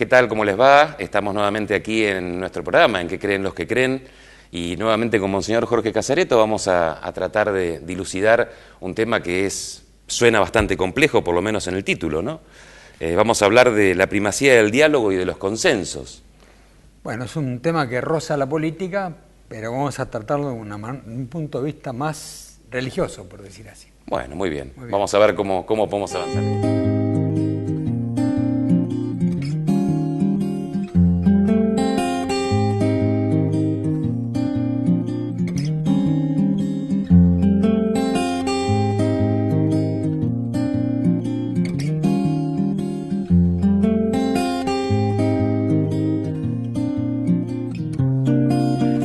¿Qué tal? ¿Cómo les va? Estamos nuevamente aquí en nuestro programa, en ¿Qué creen los que creen? Y nuevamente con Monseñor Jorge Casareto vamos a tratar de dilucidar un tema que suena bastante complejo, por lo menos en el título, ¿no? Vamos a hablar de la primacía del diálogo y de los consensos. Bueno, es un tema que roza la política, pero vamos a tratarlo de un punto de vista más religioso, por decir así. Bueno, muy bien. Vamos a ver cómo podemos avanzar.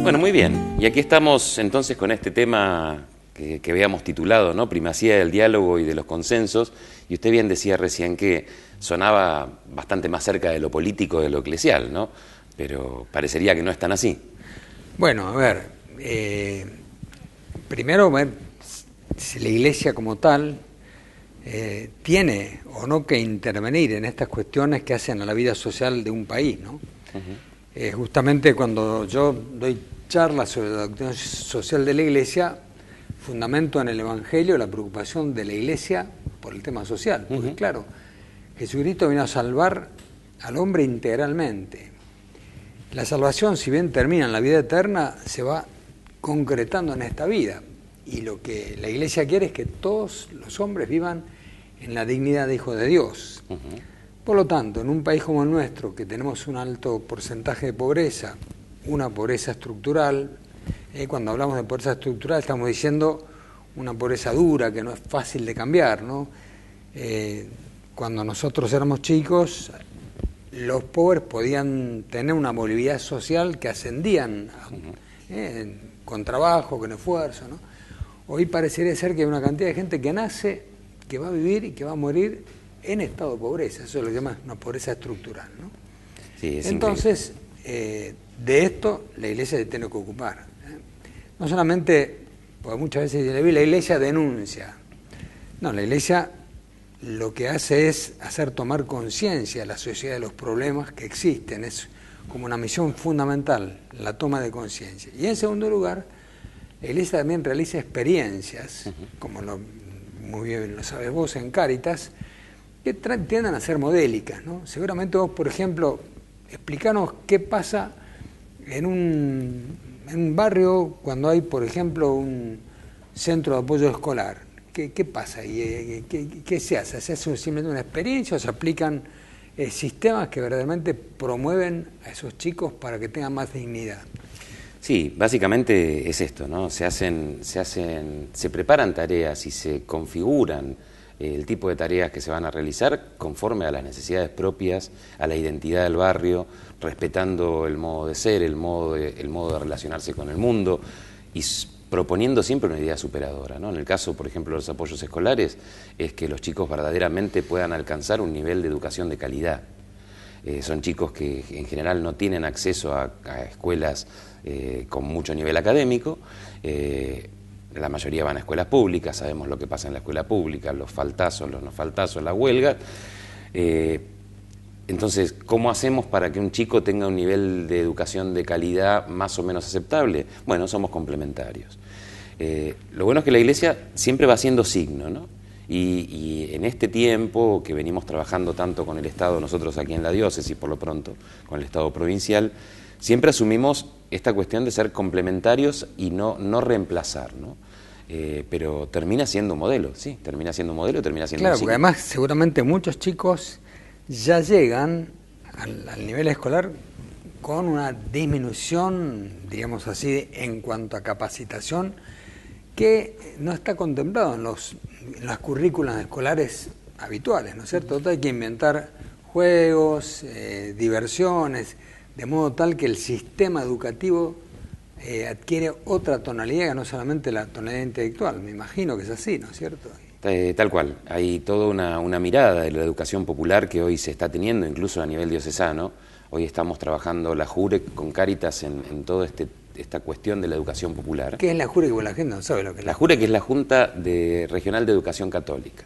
Bueno, muy bien. Y aquí estamos entonces con este tema que habíamos titulado, ¿no? Primacía del diálogo y de los consensos. Y usted bien decía recién que sonaba bastante más cerca de lo político de lo eclesial, ¿no? Pero parecería que no es tan así. Bueno, a ver, primero ver si la Iglesia como tal tiene o no que intervenir en estas cuestiones que hacen a la vida social de un país, ¿no? Justamente cuando yo doy charlas sobre la doctrina social de la Iglesia, fundamento en el Evangelio la preocupación de la Iglesia por el tema social, porque claro, Jesucristo vino a salvar al hombre integralmente. La salvación, si bien termina en la vida eterna, se va concretando en esta vida, y lo que la Iglesia quiere es que todos los hombres vivan en la dignidad de hijos de Dios. Por lo tanto, en un país como el nuestro, que tenemos un alto porcentaje de pobreza, una pobreza estructural, cuando hablamos de pobreza estructural estamos diciendo una pobreza dura, que no es fácil de cambiar, ¿no? Cuando nosotros éramos chicos, los pobres podían tener una movilidad social que ascendían con trabajo, con esfuerzo, ¿no? Hoy parecería ser que hay una cantidad de gente que nace, que va a vivir y que va a morir en estado de pobreza. Eso es lo que llama una pobreza estructural, ¿no? Sí, es entonces, de esto la Iglesia se tiene que ocupar. No solamente, porque muchas veces la Iglesia denuncia. No, la Iglesia lo que hace es hacer tomar conciencia a la sociedad de los problemas que existen. Es como una misión fundamental, la toma de conciencia. Y en segundo lugar, la Iglesia también realiza experiencias, como muy bien lo sabes vos, en Cáritas, que tienden a ser modélicas, ¿no? Seguramente vos, por ejemplo, explicanos qué pasa en un barrio cuando hay, por ejemplo, un centro de apoyo escolar. ¿Qué pasa? ¿Qué se hace? ¿Se hace simplemente una experiencia o se aplican sistemas que verdaderamente promueven a esos chicos para que tengan más dignidad? Sí, básicamente es esto, ¿no? Se preparan tareas y se configuran el tipo de tareas que se van a realizar conforme a las necesidades propias, a la identidad del barrio, respetando el modo de ser, el modo de relacionarse con el mundo y proponiendo siempre una idea superadora, ¿no? En el caso, por ejemplo, de los apoyos escolares, es que los chicos verdaderamente puedan alcanzar un nivel de educación de calidad. Son chicos que en general no tienen acceso a escuelas con mucho nivel académico. La mayoría van a escuelas públicas, sabemos lo que pasa en la escuela pública, los faltazos, los no faltazos, la huelga. Entonces, ¿cómo hacemos para que un chico tenga un nivel de educación de calidad más o menos aceptable? Bueno, somos complementarios. Lo bueno es que la Iglesia siempre va haciendo signo, ¿no? Y en este tiempo que venimos trabajando tanto con el Estado, nosotros aquí en la diócesis, por lo pronto, con el Estado provincial, siempre asumimos esta cuestión de ser complementarios y no reemplazar, ¿no? Pero termina siendo un modelo, sí, termina siendo un modelo, termina siendo claro, un signo. Porque además seguramente muchos chicos ya llegan al nivel escolar con una disminución, digamos así, en cuanto a capacitación, que no está contemplado en las currículas escolares habituales, ¿no es cierto? Hay que inventar juegos, diversiones, de modo tal que el sistema educativo adquiere otra tonalidad, que no solamente la tonalidad intelectual. Me imagino que es así, ¿no es cierto? Tal cual, hay toda una mirada de la educación popular que hoy se está teniendo, incluso a nivel diocesano. Hoy estamos trabajando la JUREC con Cáritas en todo este esta cuestión de la educación popular. ¿Qué es la JURE? Que la gente no sabe lo que es La JURE, que es la Junta Regional de Educación Católica,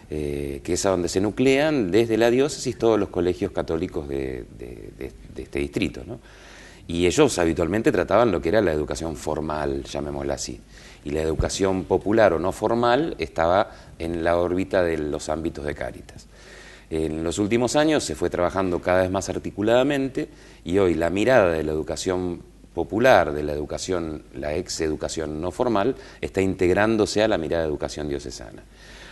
que es a donde se nuclean desde la diócesis todos los colegios católicos de este distrito, ¿no? Y ellos habitualmente trataban lo que era la educación formal, llamémosla así. Y la educación popular o no formal estaba en la órbita de los ámbitos de Cáritas. En los últimos años se fue trabajando cada vez más articuladamente y hoy la mirada de la educación popular, de la educación, la ex-educación no formal, está integrándose a la mirada de educación diocesana.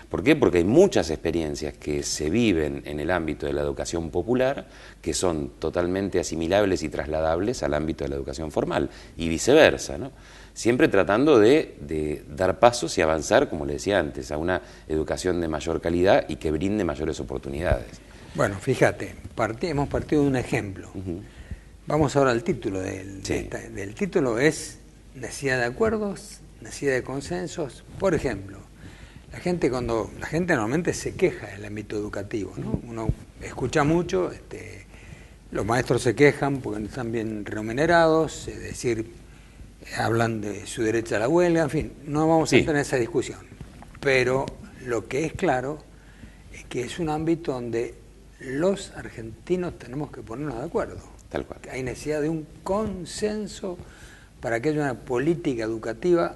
¿Por qué? Porque hay muchas experiencias que se viven en el ámbito de la educación popular que son totalmente asimilables y trasladables al ámbito de la educación formal y viceversa, ¿no? Siempre tratando de dar pasos y avanzar, como le decía antes, a una educación de mayor calidad y que brinde mayores oportunidades. Bueno, fíjate, hemos partido de un ejemplo. Vamos ahora al título del título, es necesidad de acuerdos, necesidad de consensos. Por ejemplo, la gente normalmente se queja del ámbito educativo, ¿no? Uno escucha mucho, los maestros se quejan porque no están bien remunerados, es decir, hablan de su derecho a la huelga, en fin, no vamos a entrar en esa discusión. Pero lo que es claro es que es un ámbito donde los argentinos tenemos que ponernos de acuerdo. Tal cual. Hay necesidad de un consenso para que haya una política educativa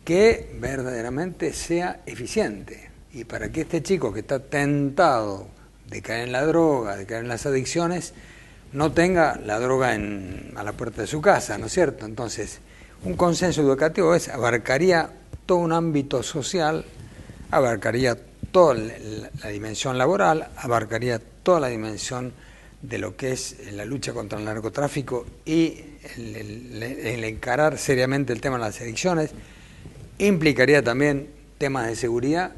que verdaderamente sea eficiente y para que este chico que está tentado de caer en la droga, de caer en las adicciones, no tenga la droga a la puerta de su casa, ¿no es cierto? Entonces, un consenso educativo abarcaría todo un ámbito social, abarcaría toda la dimensión laboral, abarcaría toda la dimensión de lo que es la lucha contra el narcotráfico y el encarar seriamente el tema de las adicciones, implicaría también temas de seguridad.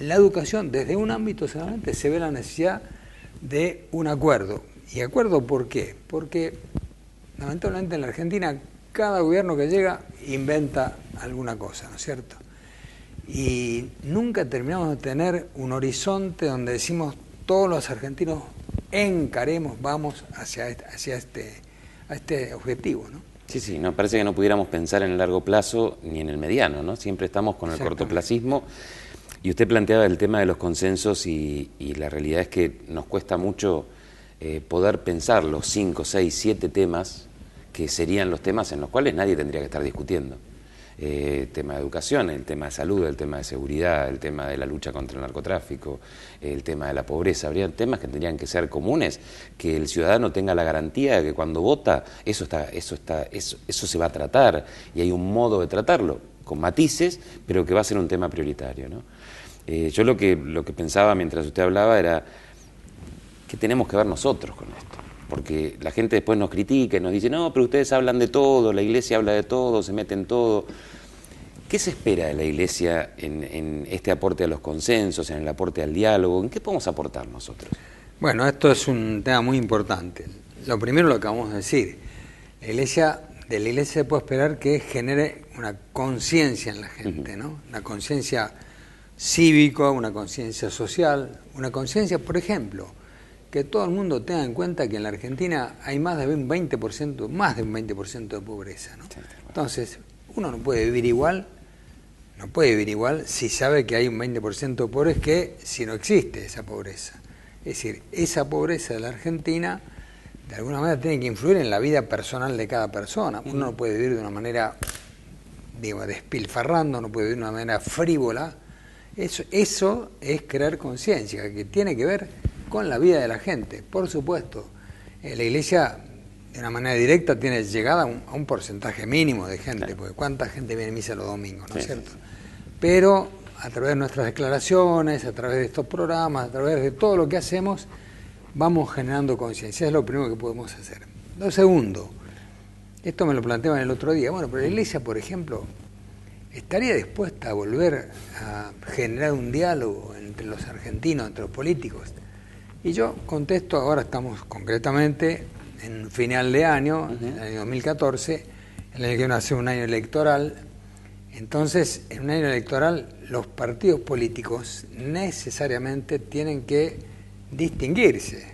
La educación, desde un ámbito solamente, se ve la necesidad de un acuerdo. ¿Y acuerdo por qué? Porque lamentablemente en la Argentina cada gobierno que llega inventa alguna cosa, ¿no es cierto? Y nunca terminamos de tener un horizonte donde decimos todos los argentinos encaremos, vamos hacia este objetivo, ¿no? Sí, no, parece que no pudiéramos pensar en el largo plazo ni en el mediano, ¿no? Siempre estamos con el cortoplacismo. Y usted planteaba el tema de los consensos y la realidad es que nos cuesta mucho poder pensar los 5, 6, 7 temas que serían los temas en los cuales nadie tendría que estar discutiendo. El tema de educación, el tema de salud, el tema de seguridad, el tema de la lucha contra el narcotráfico, el tema de la pobreza. Habrían temas que tendrían que ser comunes, que el ciudadano tenga la garantía de que cuando vota eso se va a tratar y hay un modo de tratarlo, con matices, pero que va a ser un tema prioritario, ¿no? Yo lo que pensaba mientras usted hablaba era ¿qué tenemos que ver nosotros con esto? Porque la gente después nos critica y nos dice, no, pero ustedes hablan de todo, la Iglesia habla de todo, se mete en todo. ¿Qué se espera de la Iglesia en este aporte a los consensos, en el aporte al diálogo? ¿En qué podemos aportar nosotros? Bueno, esto es un tema muy importante. Lo primero lo que acabamos de decir, de la Iglesia se puede esperar que genere una conciencia en la gente, ¿no? Una conciencia cívica, una conciencia social, una conciencia, por ejemplo, que todo el mundo tenga en cuenta que en la Argentina hay más de un 20% de pobreza, ¿no? Entonces, uno no puede vivir igual si sabe que hay un 20% de pobres que si no existe esa pobreza. Es decir, esa pobreza de la Argentina de alguna manera tiene que influir en la vida personal de cada persona. Uno no puede vivir de una manera, despilfarrando, no puede vivir de una manera frívola. Eso es crear conciencia, que tiene que ver con la vida de la gente. Por supuesto, la Iglesia de una manera directa tiene llegada a un porcentaje mínimo de gente, porque ¿cuánta gente viene a misa los domingos, no es cierto? Pero a través de nuestras declaraciones, a través de estos programas, a través de todo lo que hacemos, vamos generando conciencia. Es lo primero que podemos hacer. Lo segundo, esto me lo planteaban el otro día, bueno, pero la Iglesia, por ejemplo, ¿estaría dispuesta a volver a generar un diálogo entre los argentinos, entre los políticos? Y yo contesto, ahora estamos concretamente en final de año, en el año 2014, en el que viene a ser un año electoral. Entonces, en un año electoral, los partidos políticos necesariamente tienen que distinguirse.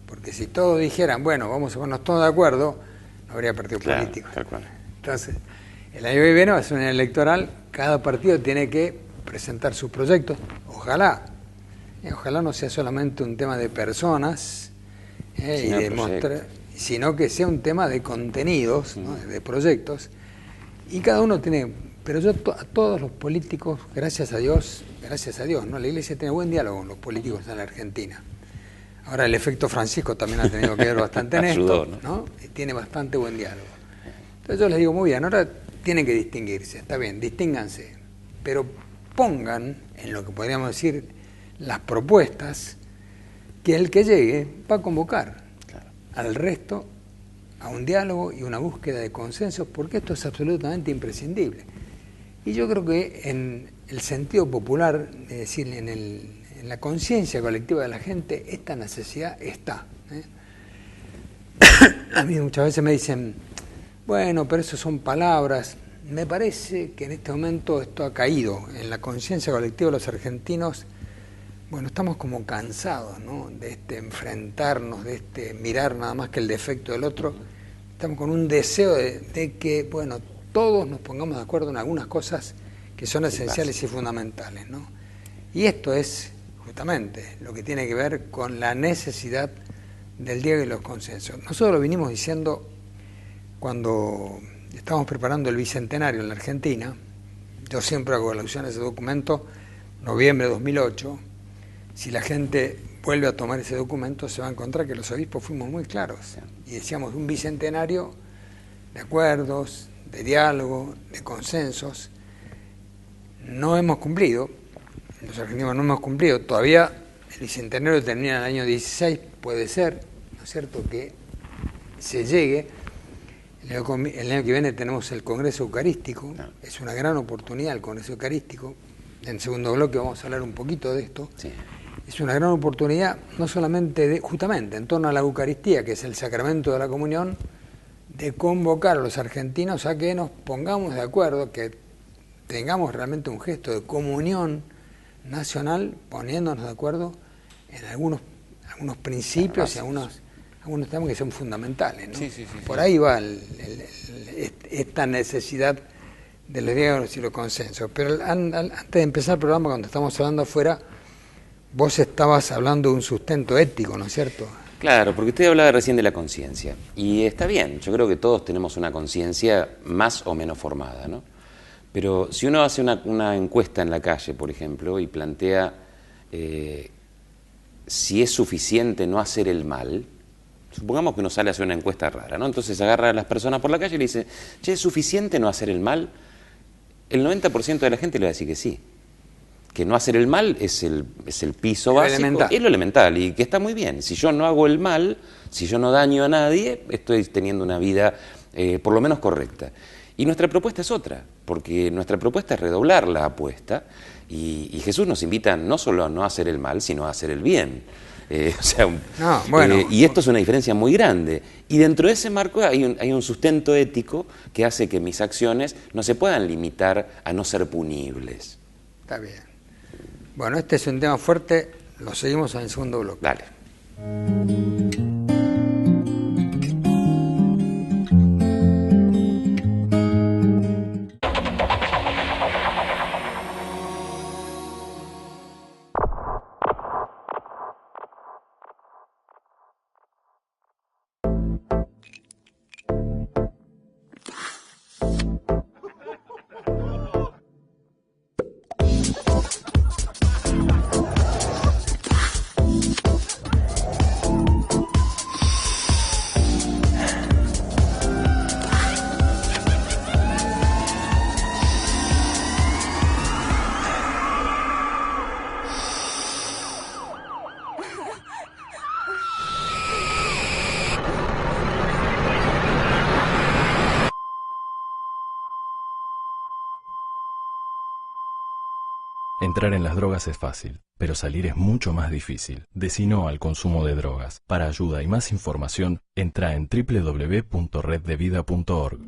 Porque si todos dijeran, bueno, vamos a ponernos todos de acuerdo, no habría partidos políticos. Tal cual. Entonces, el año que viene va a ser un año electoral, cada partido tiene que presentar sus proyectos, ojalá no sea solamente un tema de personas y de mostrar, sino que sea un tema de contenidos, ¿no? De proyectos, y cada uno tiene, pero yo a todos los políticos, gracias a Dios, ¿no? La Iglesia tiene buen diálogo con los políticos en la Argentina. Ahora el efecto Francisco también ha tenido que ver bastante en esto, ¿no? Y tiene bastante buen diálogo. Entonces yo les digo, muy bien, ahora tienen que distinguirse, está bien, distínganse, pero pongan en lo que podríamos decir las propuestas que el que llegue va a convocar al resto a un diálogo y una búsqueda de consenso, porque esto es absolutamente imprescindible. Y yo creo que en el sentido popular, es decir, en la conciencia colectiva de la gente, esta necesidad está. A mí muchas veces me dicen, bueno, pero eso son palabras. Me parece que en este momento esto ha caído en la conciencia colectiva de los argentinos. Bueno, estamos como cansados, ¿no? De enfrentarnos, de mirar nada más que el defecto del otro. Estamos con un deseo de que, bueno, todos nos pongamos de acuerdo en algunas cosas que son esenciales y fundamentales, ¿no? Y esto es justamente lo que tiene que ver con la necesidad del diálogo y los consensos. Nosotros lo vinimos diciendo cuando estábamos preparando el Bicentenario en la Argentina. Yo siempre hago alusión a ese documento, noviembre de 2008. Si la gente vuelve a tomar ese documento, se va a encontrar que los obispos fuimos muy claros y decíamos un bicentenario de acuerdos, de diálogo, de consensos. No hemos cumplido, los argentinos no hemos cumplido, todavía el bicentenario termina en el año 16, puede ser, ¿no es cierto?, que se llegue. El año que viene tenemos el Congreso Eucarístico, es una gran oportunidad el Congreso Eucarístico. En el segundo bloque vamos a hablar un poquito de esto. Sí. Es una gran oportunidad, no solamente justamente en torno a la Eucaristía, que es el sacramento de la comunión, de convocar a los argentinos a que nos pongamos de acuerdo, que tengamos realmente un gesto de comunión nacional, poniéndonos de acuerdo en algunos principios y algunos temas que son fundamentales, ¿no? Sí. Por ahí va esta necesidad de los diálogos y los consensos. Pero antes de empezar el programa, cuando estamos hablando afuera, vos estabas hablando de un sustento ético, ¿no es cierto? Claro, porque usted hablaba recién de la conciencia. Y está bien, yo creo que todos tenemos una conciencia más o menos formada, ¿no? Pero si uno hace una encuesta en la calle, por ejemplo, y plantea si es suficiente no hacer el mal, supongamos que uno sale a hacer una encuesta rara, ¿no? Entonces agarra a las personas por la calle y le dice, che, ¿es suficiente no hacer el mal? El 90% de la gente le va a decir que sí. Que no hacer el mal es el piso básico, es lo elemental, y que está muy bien. Si yo no hago el mal, si yo no daño a nadie, estoy teniendo una vida por lo menos correcta. Y nuestra propuesta es otra, porque nuestra propuesta es redoblar la apuesta, y Jesús nos invita no solo a no hacer el mal, sino a hacer el bien. Y esto es una diferencia muy grande. Y dentro de ese marco hay un sustento ético que hace que mis acciones no se puedan limitar a no ser punibles. Está bien. Bueno, este es un tema fuerte, lo seguimos en el segundo bloque. Dale. Entrar en las drogas es fácil, pero salir es mucho más difícil. Decí no al consumo de drogas. Para ayuda y más información, entra en www.reddevida.org.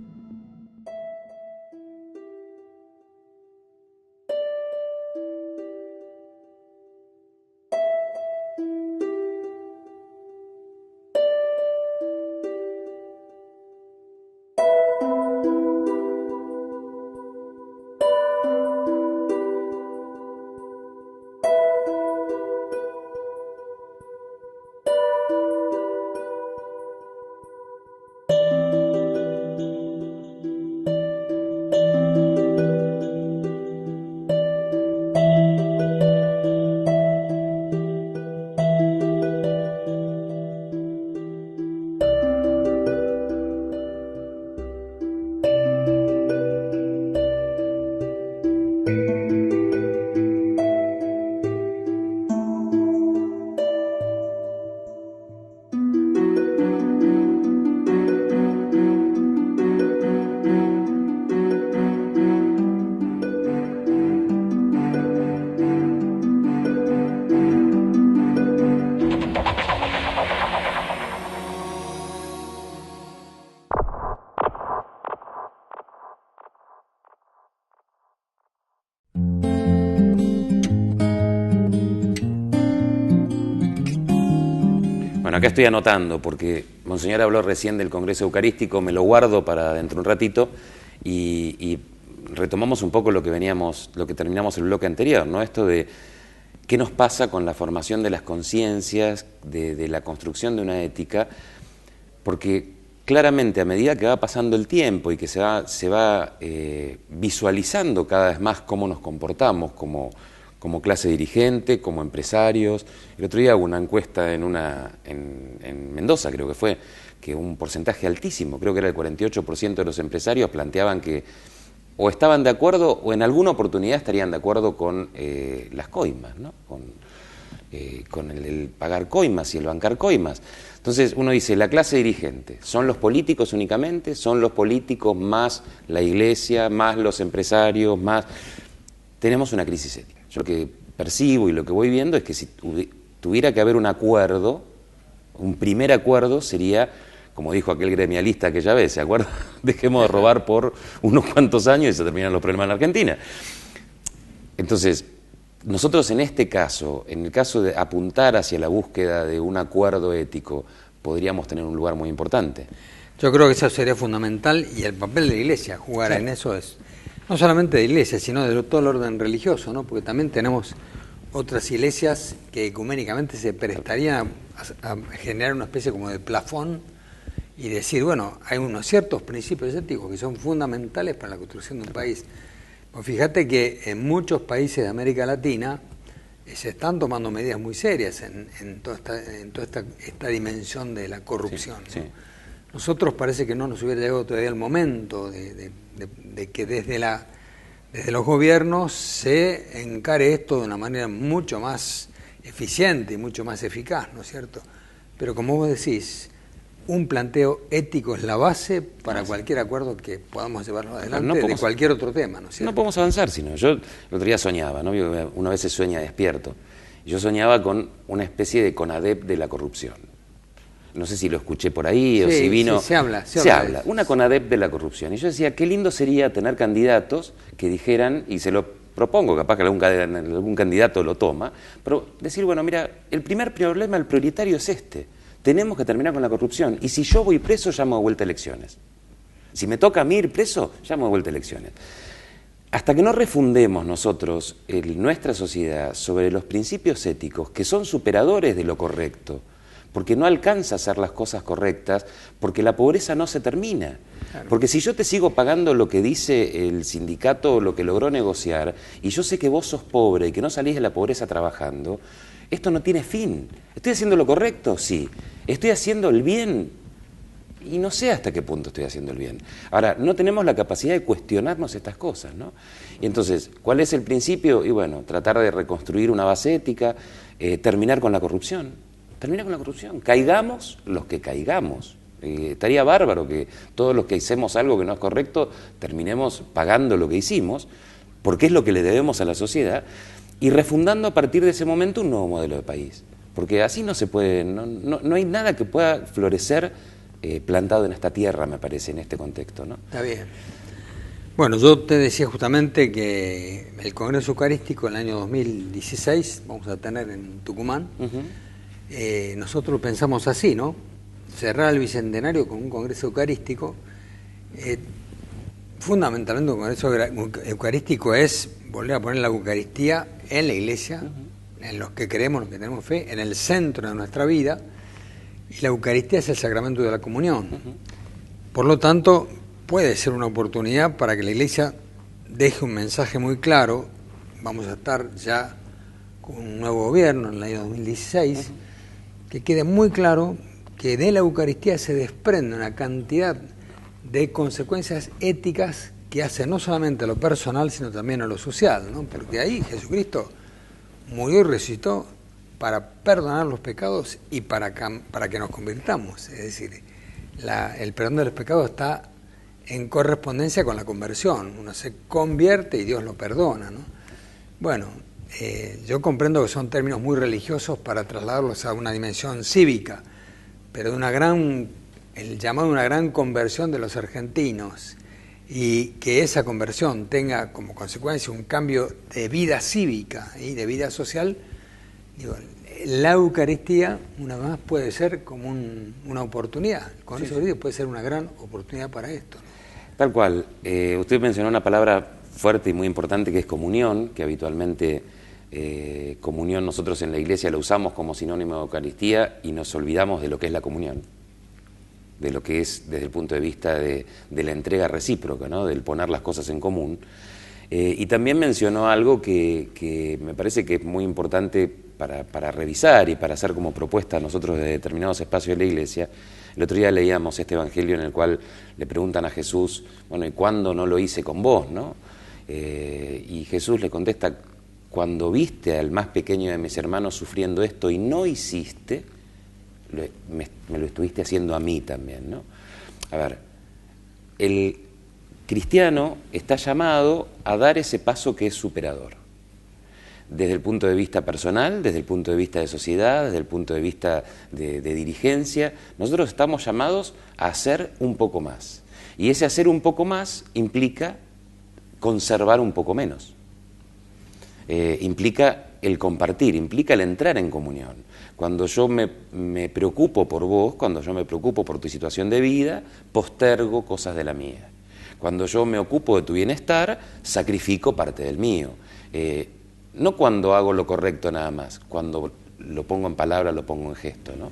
acá estoy anotando, porque Monseñor habló recién del Congreso Eucarístico, me lo guardo para dentro de un ratito, y retomamos un poco lo que terminamos el bloque anterior, ¿no? Esto de qué nos pasa con la formación de las conciencias, de la construcción de una ética, porque claramente a medida que va pasando el tiempo y que se va visualizando cada vez más cómo nos comportamos como clase dirigente, como empresarios. El otro día hubo una encuesta en Mendoza, creo que fue, que un porcentaje altísimo, creo que era el 48% de los empresarios planteaban que o estaban de acuerdo o en alguna oportunidad estarían de acuerdo con las coimas, ¿no? Con el pagar coimas y el bancar coimas. Entonces uno dice, la clase dirigente, ¿son los políticos únicamente? ¿Son los políticos más la iglesia, más los empresarios, más...? Tenemos una crisis ética. Yo lo que percibo y lo que voy viendo es que si tuviera que haber un acuerdo, un primer acuerdo sería, como dijo aquel gremialista aquella vez, ¿se acuerdan? Dejemos de robar por unos cuantos años y se terminan los problemas en la Argentina. Entonces, nosotros en este caso, en el caso de apuntar hacia la búsqueda de un acuerdo ético, podríamos tener un lugar muy importante. Yo creo que eso sería fundamental, y el papel de la Iglesia, jugar en eso es, no solamente de Iglesia, sino de todo el orden religioso, ¿no? Porque también tenemos otras iglesias que ecuménicamente se prestarían a generar una especie como de plafón y decir, bueno, hay unos ciertos principios éticos que son fundamentales para la construcción de un país. Pues fíjate que en muchos países de América Latina se están tomando medidas muy serias en toda esta dimensión de la corrupción, sí, ¿no? Sí. Nosotros parece que no nos hubiera llegado todavía el momento de que desde los gobiernos se encare esto de una manera mucho más eficiente y mucho más eficaz, ¿no es cierto? Pero como vos decís, un planteo ético es la base para cualquier acuerdo que podamos llevarlo adelante de cualquier otro tema, ¿no es cierto? No podemos avanzar, sino yo el otro día soñaba, ¿no? Uno a veces sueña despierto. Yo soñaba con una especie de CONADEP de la corrupción. No sé si lo escuché por ahí o si vino... Sí, se habla. Una CONADEP de la corrupción. Y yo decía, qué lindo sería tener candidatos que dijeran, y se lo propongo, capaz que algún candidato lo toma, pero decir, bueno, mira, el primer problema, el prioritario es este. Tenemos que terminar con la corrupción. Y si yo voy preso, llamo de vuelta a elecciones. Si me toca a mí ir preso, llamo de vuelta a elecciones. Hasta que no refundemos nosotros nuestra sociedad sobre los principios éticos que son superadores de lo correcto, porque no alcanza a hacer las cosas correctas, porque la pobreza no se termina. Claro. Porque si yo te sigo pagando lo que dice el sindicato o lo que logró negociar, y yo sé que vos sos pobre y que no salís de la pobreza trabajando, esto no tiene fin. ¿Estoy haciendo lo correcto? Sí. ¿Estoy haciendo el bien? Y no sé hasta qué punto estoy haciendo el bien. Ahora, no tenemos la capacidad de cuestionarnos estas cosas, ¿no? Y entonces, ¿cuál es el principio? Y bueno, tratar de reconstruir una base ética, terminar con la corrupción. Terminar con la corrupción. Caigamos los que caigamos. Estaría bárbaro que todos los que hacemos algo que no es correcto terminemos pagando lo que hicimos, porque es lo que le debemos a la sociedad, y refundando a partir de ese momento un nuevo modelo de país. Porque así no se puede, no hay nada que pueda florecer plantado en esta tierra, me parece, en este contexto, ¿no? Está bien. Bueno, yo te decía justamente que el Congreso Eucarístico en el año 2016 vamos a tener en Tucumán. Nosotros pensamos así, ¿no? Cerrar el Bicentenario con un Congreso Eucarístico. Fundamentalmente un Congreso Eucarístico es volver a poner la Eucaristía en la Iglesia, en los que creemos, los que tenemos fe, en el centro de nuestra vida, y la Eucaristía es el sacramento de la comunión. Por lo tanto, puede ser una oportunidad para que la Iglesia deje un mensaje muy claro. Vamos a estar ya con un nuevo gobierno en el año 2016, que quede muy claro que de la Eucaristía se desprende una cantidad de consecuencias éticas que hacen no solamente a lo personal, sino también a lo social, ¿no? Porque ahí Jesucristo murió y resucitó para perdonar los pecados y para que nos convirtamos. Es decir, el perdón de los pecados está en correspondencia con la conversión. Uno se convierte y Dios lo perdona, ¿no? Bueno, yo comprendo que son términos muy religiosos para trasladarlos a una dimensión cívica, pero el llamado de una gran conversión de los argentinos, y que esa conversión tenga como consecuencia un cambio de vida cívica y de vida social, digo, la Eucaristía, una vez más, puede ser como una oportunidad. Con eso puede ser una gran oportunidad para esto, ¿no? Tal cual. Usted mencionó una palabra fuerte y muy importante que es comunión, que habitualmente comunión nosotros en la Iglesia la usamos como sinónimo de Eucaristía y nos olvidamos de lo que es la comunión, de lo que es desde el punto de vista de la entrega recíproca, ¿no? Del poner las cosas en común. Y también mencionó algo que me parece que es muy importante para revisar y para hacer como propuesta a nosotros de determinados espacios de la Iglesia. El otro día leíamos este evangelio en el cual le preguntan a Jesús, bueno, ¿y cuándo no lo hice con vos, no? Y Jesús le contesta, cuando viste al más pequeño de mis hermanos sufriendo esto y no hiciste, me lo estuviste haciendo a mí también, ¿no? A ver, el cristiano está llamado a dar ese paso que es superador. Desde el punto de vista personal, desde el punto de vista de sociedad, desde el punto de vista de dirigencia, nosotros estamos llamados a hacer un poco más. Y ese hacer un poco más implica conservar un poco menos. Implica el compartir, implica el entrar en comunión. Cuando yo me preocupo por vos, cuando yo me preocupo por tu situación de vida, postergo cosas de la mía. Cuando yo me ocupo de tu bienestar, sacrifico parte del mío. No cuando hago lo correcto nada más, cuando lo pongo en palabra, lo pongo en gesto, ¿no?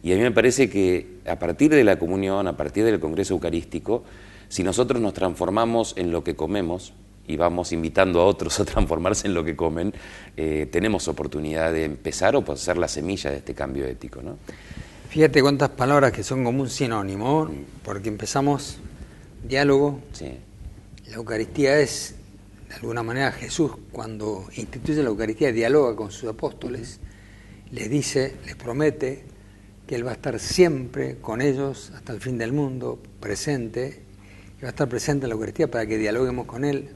Y a mí me parece que a partir de la comunión, a partir del Congreso Eucarístico, si nosotros nos transformamos en lo que comemos y vamos invitando a otros a transformarse en lo que comen, tenemos oportunidad de empezar o ser la semilla de este cambio ético, ¿no? Fíjate cuántas palabras que son como un sinónimo, porque empezamos diálogo. Sí. La Eucaristía es, de alguna manera, Jesús cuando instituye la Eucaristía dialoga con sus apóstoles, les dice, les promete que Él va a estar siempre con ellos hasta el fin del mundo, presente, y va a estar presente en la Eucaristía para que dialoguemos con Él.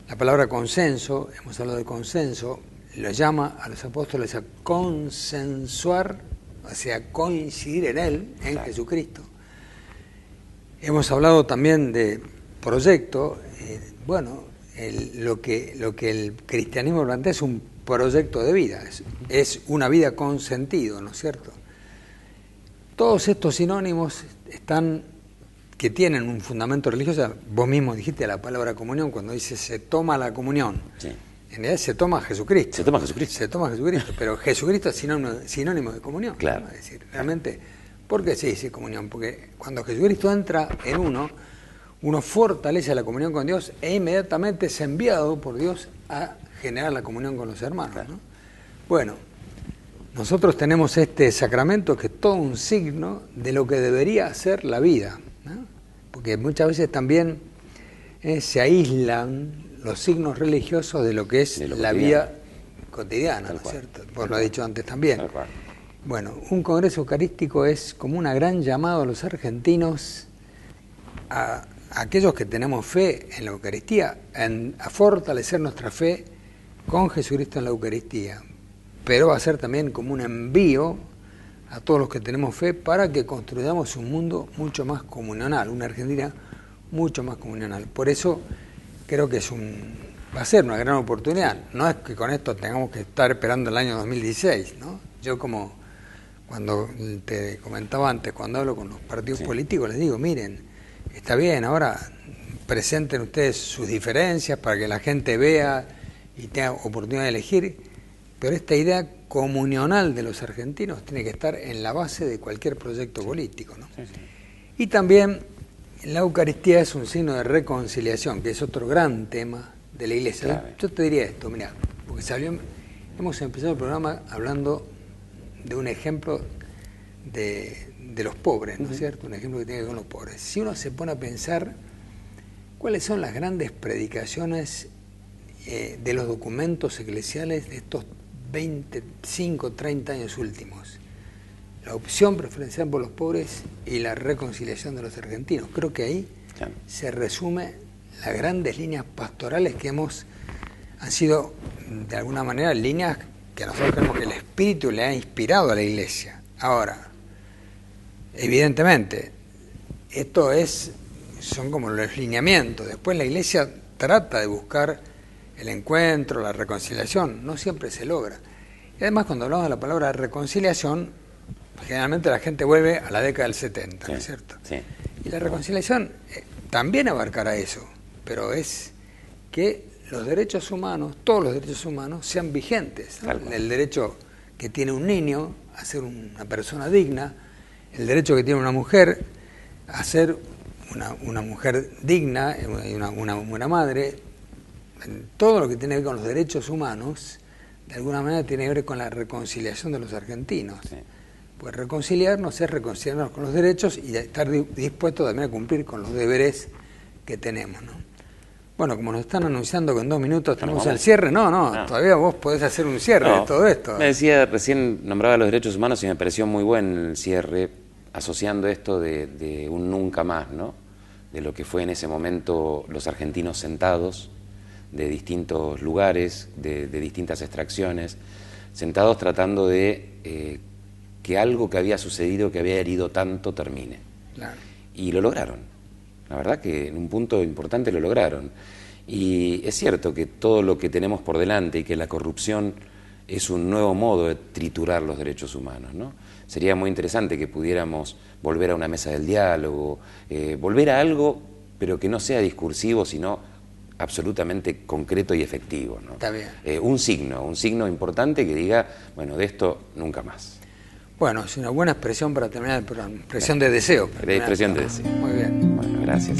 La palabra consenso, hemos hablado de consenso, lo llama a los apóstoles a consensuar, o sea, coincidir en Él, en Claro. Jesucristo. Hemos hablado también de proyecto, lo que el cristianismo plantea es un proyecto de vida, es una vida con sentido, ¿no es cierto? Todos estos sinónimos que tienen un fundamento religioso. Vos mismo dijiste la palabra comunión, cuando dice se toma la comunión. Sí. En realidad se toma Jesucristo. Se toma Jesucristo. Se toma Jesucristo, pero Jesucristo es sinónimo de comunión. Claro. Es decir, realmente, ¿por qué se dice comunión? Porque cuando Jesucristo entra en uno fortalece la comunión con Dios e inmediatamente es enviado por Dios a generar la comunión con los hermanos, Claro. ¿no? Bueno, nosotros tenemos este sacramento que es todo un signo de lo que debería ser la vida, ¿no? Porque muchas veces también se aíslan los signos religiosos de lo que es la vida cotidiana, ¿no es cierto? Vos lo has dicho antes también. Tal cual. Bueno, un congreso eucarístico es como una gran llamada a los argentinos, a aquellos que tenemos fe en la Eucaristía, a fortalecer nuestra fe con Jesucristo en la Eucaristía. Pero va a ser también como un envío a todos los que tenemos fe para que construyamos un mundo mucho más comunional, una Argentina mucho más comunional. Por eso creo que va a ser una gran oportunidad. No es que con esto tengamos que estar esperando el año 2016, ¿no? Yo como cuando te comentaba antes, cuando hablo con los partidos políticos, les digo, miren, está bien, ahora presenten ustedes sus diferencias para que la gente vea y tenga oportunidad de elegir, pero esta idea comunional de los argentinos tiene que estar en la base de cualquier proyecto político, ¿no? Sí. Y también la Eucaristía es un signo de reconciliación, que es otro gran tema de la Iglesia. Claro. Yo te diría esto, mirá, porque hemos empezado el programa hablando de un ejemplo de los pobres, ¿no es cierto? Un ejemplo que tiene que ver con los pobres. Si uno se pone a pensar cuáles son las grandes predicaciones de los documentos eclesiales de estos 25, 30 años últimos, la opción preferencial por los pobres y la reconciliación de los argentinos. Creo que ahí se resume las grandes líneas pastorales que han sido, de alguna manera, líneas que nosotros creemos que el Espíritu le ha inspirado a la Iglesia. Ahora, evidentemente, esto son como los lineamientos. Después la Iglesia trata de buscar el encuentro, la reconciliación, no siempre se logra. Y además, cuando hablamos de la palabra reconciliación, generalmente la gente vuelve a la década del 70, Sí, ¿no es cierto? sí. Y la reconciliación también abarcará eso, pero es que los derechos humanos, todos los derechos humanos, sean vigentes, ¿no? El derecho que tiene un niño a ser una persona digna, el derecho que tiene una mujer a ser una mujer digna, una buena madre, todo lo que tiene que ver con los derechos humanos, de alguna manera tiene que ver con la reconciliación de los argentinos. Sí. Pues reconciliarnos es reconciliarnos con los derechos y estar dispuestos también a cumplir con los deberes que tenemos, ¿no? Bueno, como nos están anunciando que en 2 minutos tenemos el cierre, no, todavía vos podés hacer un cierre de todo esto. Me decía, recién nombraba los derechos humanos y me pareció muy buen el cierre, asociando esto de un nunca más, ¿no? De lo que fue en ese momento los argentinos sentados, de distintos lugares, de distintas extracciones, sentados tratando de que algo que había sucedido, que había herido tanto, termine. Claro. Y lo lograron. La verdad que en un punto importante lo lograron. Y es cierto que todo lo que tenemos por delante y que la corrupción es un nuevo modo de triturar los derechos humanos, ¿no? Sería muy interesante que pudiéramos volver a una mesa del diálogo, volver a algo, pero que no sea discursivo, sino absolutamente concreto y efectivo, ¿no? Está bien. Un signo importante que diga, bueno, de esto nunca más. Bueno, es una buena expresión para terminar el programa, expresión de deseo. Expresión de deseo. Muy bien. Bueno, gracias.